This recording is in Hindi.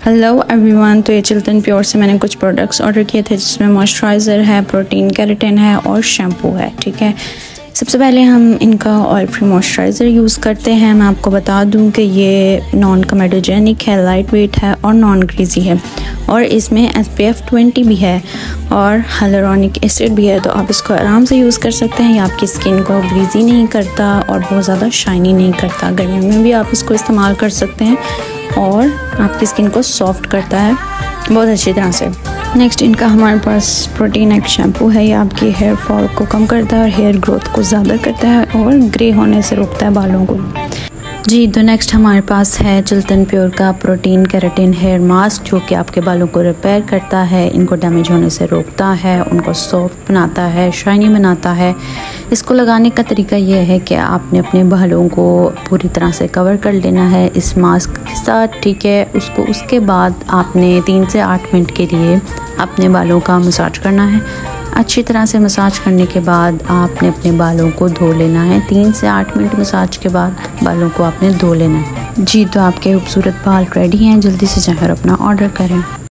हेलो एवरीवन, तो ये चिल्टन प्योर से मैंने कुछ प्रोडक्ट्स ऑर्डर किए थे जिसमें मॉइस्चराइज़र है, प्रोटीन, केराटिन है और शैम्पू है। ठीक है, सबसे पहले हम इनका ऑयल फ्री मॉइस्चराइज़र यूज़ करते हैं। मैं आपको बता दूं कि ये नॉन कमेडोजेनिक है, लाइट वेट है और नॉन ग्रीजी है और इसमें SPF 20 भी है और हाइलुरोनिक एसिड भी है, तो आप इसको आराम से यूज़ कर सकते हैं। ये आपकी स्किन को ग्रीजी नहीं करता और बहुत ज़्यादा शाइनी नहीं करता। गर्मियों में भी आप इसको इस्तेमाल कर सकते हैं और आपकी स्किन को सॉफ्ट करता है बहुत अच्छी तरह से। नेक्स्ट इनका हमारे पास प्रोटीन एक शैम्पू है। ये आपकी हेयर फॉल को कम करता है और हेयर ग्रोथ को ज़्यादा करता है और ग्रे होने से रोकता है बालों को। जी, तो नेक्स्ट हमारे पास है चिल्टन प्योर का प्रोटीन केराटिन हेयर मास्क, जो कि आपके बालों को रिपेयर करता है, इनको डैमेज होने से रोकता है, उनको सॉफ्ट बनाता है, शाइनी बनाता है। इसको लगाने का तरीका यह है कि आपने अपने बालों को पूरी तरह से कवर कर लेना है इस मास्क के साथ। ठीक है, उसके बाद आपने 3 से 8 मिनट के लिए अपने बालों का मसाज करना है। अच्छी तरह से मसाज करने के बाद आपने अपने बालों को धो लेना है। 3 से 8 मिनट मसाज के बाद बालों को आपने धो लेना है। जी, तो आपके खूबसूरत बाल रेडी हैं, जल्दी से जाकर अपना ऑर्डर करें।